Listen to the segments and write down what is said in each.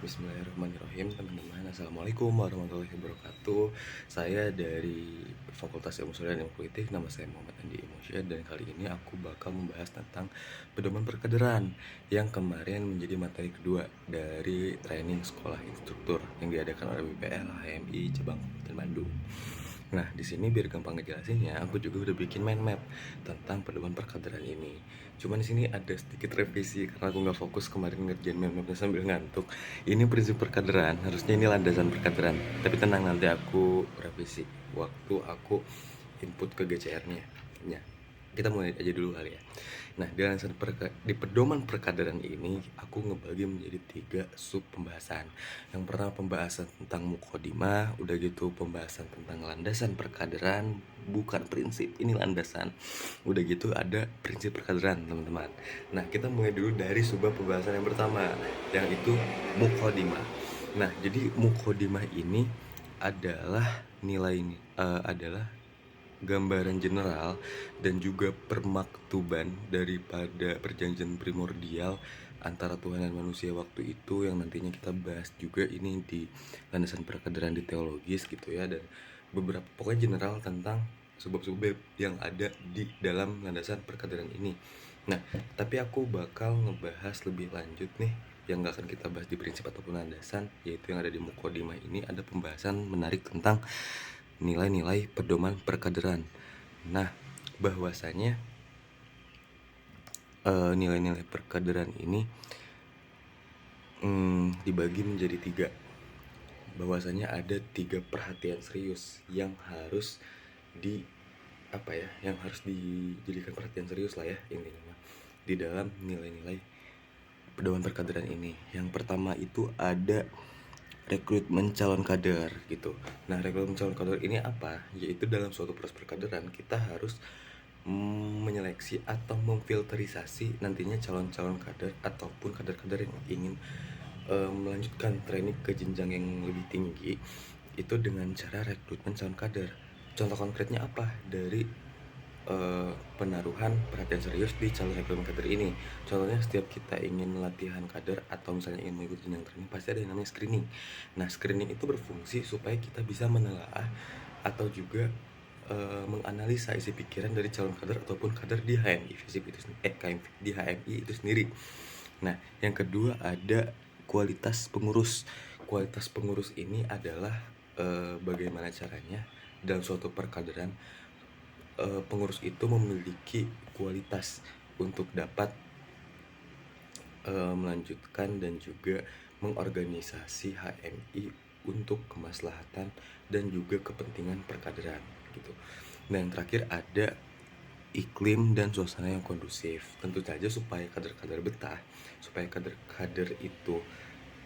Bismillahirrahmanirrahim, teman-teman. Assalamualaikum warahmatullahi wabarakatuh. Saya dari Fakultas Ilmu Sosial dan Ilmu Politik. Nama saya Muhammad Andi Emosyad, dan kali ini aku bakal membahas tentang pedoman perkaderan yang kemarin menjadi materi kedua dari training sekolah instruktur yang diadakan oleh BPL HMI Cabang Kabupaten Bandung. Nah, di sini biar gampang ngejelasinnya, aku juga udah bikin mind map tentang pedoman perkaderan ini. Cuman di sini ada sedikit revisi karena aku nggak fokus kemarin ngerjain mind mapnya sambil ngantuk. Ini prinsip perkaderan, harusnya ini landasan perkaderan. Tapi tenang, nanti aku revisi waktu aku input ke GCR-nya. Ya, kita mulai aja dulu kali ya. Nah, di pedoman perkaderan ini aku ngebagi menjadi 3 sub pembahasan. Yang pertama pembahasan tentang mukodimah, udah gitu pembahasan tentang landasan perkaderan, bukan prinsip, ini landasan. Udah gitu ada prinsip perkaderan, teman-teman. Nah, kita mulai dulu dari sub pembahasan yang pertama, yang itu mukodimah. Nah, jadi mukodimah ini adalah gambaran general dan juga permaktuban daripada perjanjian primordial antara Tuhan dan manusia waktu itu, yang nantinya kita bahas juga ini di landasan perkaderan di teologis gitu ya, dan beberapa pokoknya general tentang sebab-sebab yang ada di dalam landasan perkaderan ini. Nah, tapi aku bakal ngebahas lebih lanjut nih yang gak akan kita bahas di prinsip ataupun landasan, yaitu yang ada di mukodimah ini ada pembahasan menarik tentang nilai-nilai pedoman perkaderan. Nah, bahwasanya nilai-nilai perkaderan ini dibagi menjadi 3. Bahwasanya ada 3 perhatian serius yang harus yang harus dijadikan perhatian serius lah ya intinya di dalam nilai-nilai pedoman perkaderan ini. Yang pertama itu ada rekrutmen calon kader gitu. Nah, rekrutmen calon kader ini apa? Yaitu dalam suatu proses perkaderan kita harus menyeleksi atau memfilterisasi nantinya calon-calon kader ataupun kader-kader yang ingin melanjutkan training ke jenjang yang lebih tinggi itu dengan cara rekrutmen calon kader. Contoh konkretnya apa? Dari penaruhan perhatian serius di calon rekrutmen kader ini. Contohnya setiap kita ingin latihan kader atau misalnya ingin mengikuti jenjang training, pasti ada yang namanya screening. Nah, screening itu berfungsi supaya kita bisa menelaah atau juga menganalisa isi pikiran dari calon kader ataupun kader di HMI FISIP itu di HMI itu sendiri. Nah, yang kedua ada kualitas pengurus. Kualitas pengurus ini adalah bagaimana caranya dalam suatu perkaderan pengurus itu memiliki kualitas untuk dapat melanjutkan dan juga mengorganisasi HMI untuk kemaslahatan dan juga kepentingan perkaderan gitu. Nah, yang terakhir ada iklim dan suasana yang kondusif. Tentu saja supaya kader-kader betah, supaya kader-kader itu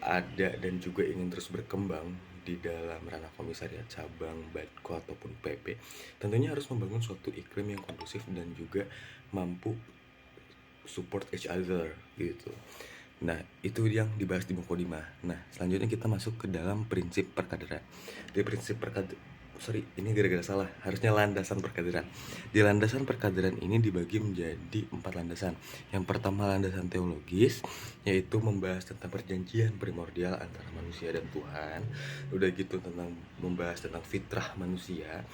ada dan juga ingin terus berkembang di dalam ranah komisariat cabang, Badko ataupun PP, tentunya harus membangun suatu iklim yang kondusif dan juga mampu support each other gitu. Nah, itu yang dibahas di mukodimah. Nah, selanjutnya kita masuk ke dalam prinsip perkaderan. Di prinsip ini gara-gara salah, harusnya landasan perkaderan. Di landasan perkaderan ini dibagi menjadi 4 landasan. Yang pertama landasan teologis, yaitu membahas tentang perjanjian primordial antara manusia dan Tuhan. Udah gitu membahas tentang fitrah manusia,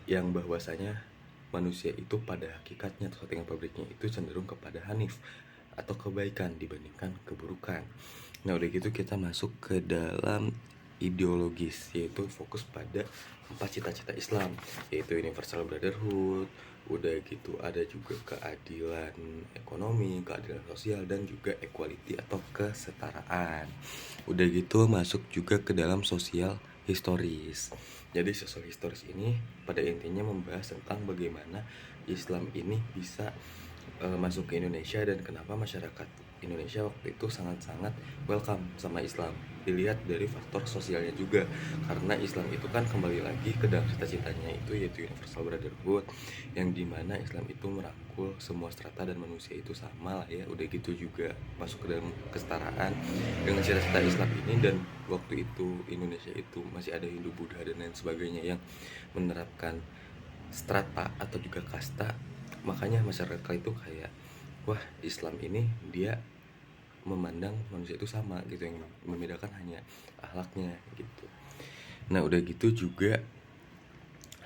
yang bahwasanya manusia itu pada hakikatnya atau settingan pabriknya itu cenderung kepada hanif atau kebaikan dibandingkan keburukan. Nah, udah gitu kita masuk ke dalam ideologis, yaitu fokus pada 4 cita-cita Islam, yaitu universal brotherhood, udah gitu ada juga keadilan ekonomi, keadilan sosial, dan juga equality atau kesetaraan. Udah gitu masuk juga ke dalam sosial historis. Jadi sosial historis ini pada intinya membahas tentang bagaimana Islam ini bisa masuk ke Indonesia dan kenapa masyarakat Indonesia waktu itu sangat-sangat welcome sama Islam. Dilihat dari faktor sosialnya juga, karena Islam itu kan kembali lagi ke dalam cita-citanya itu, yaitu universal brotherhood, yang dimana Islam itu merangkul semua strata dan manusia itu sama lah ya. Udah gitu juga masuk ke dalam kesetaraan dengan cita-cita Islam ini, dan waktu itu Indonesia itu masih ada Hindu, Buddha dan lain sebagainya yang menerapkan strata atau juga kasta. Makanya masyarakat itu kayak, wah, Islam ini dia memandang manusia itu sama gitu, yang membedakan hanya akhlaknya gitu. Nah udah gitu juga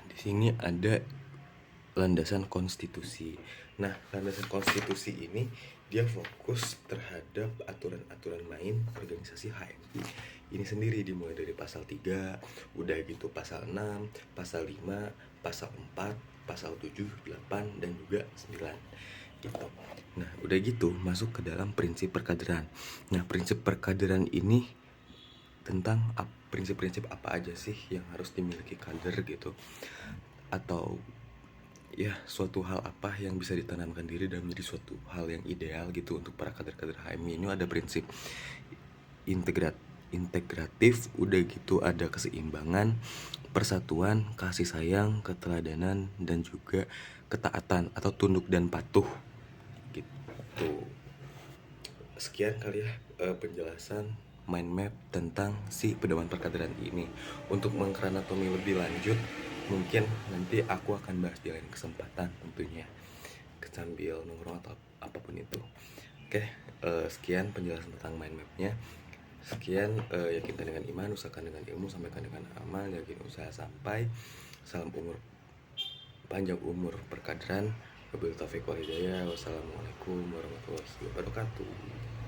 di sini ada landasan konstitusi. Nah, landasan konstitusi ini dia fokus terhadap aturan-aturan main organisasi HMI ini sendiri, dimulai dari pasal 3, udah gitu pasal 6, pasal 5, pasal 4, pasal 7, 8, dan juga 9 gitu. Nah, udah gitu masuk ke dalam prinsip perkaderan. Nah, prinsip perkaderan ini tentang prinsip-prinsip apa aja sih yang harus dimiliki kader gitu, atau ya suatu hal apa yang bisa ditanamkan diri dan menjadi suatu hal yang ideal gitu untuk para kader-kader HMI. Ini ada prinsip integratif, udah gitu ada keseimbangan, persatuan, kasih sayang, keteladanan, dan juga ketaatan atau tunduk dan patuh gitu. Sekian kali ya penjelasan mind map tentang si pedoman perkaderan ini. Untuk mengkranatomi lebih lanjut, mungkin nanti aku akan bahas di lain kesempatan tentunya, sambil nongkrong atau apapun itu. Oke, sekian penjelasan tentang mind mapnya. Sekian, yakinkan dengan iman, usahakan dengan ilmu, sampaikan dengan amal, yakin usaha sampai. Salam umur panjang umur perkaderan. Wabillahi taufiq wal hidayah. Wassalamualaikum warahmatullahi wabarakatuh.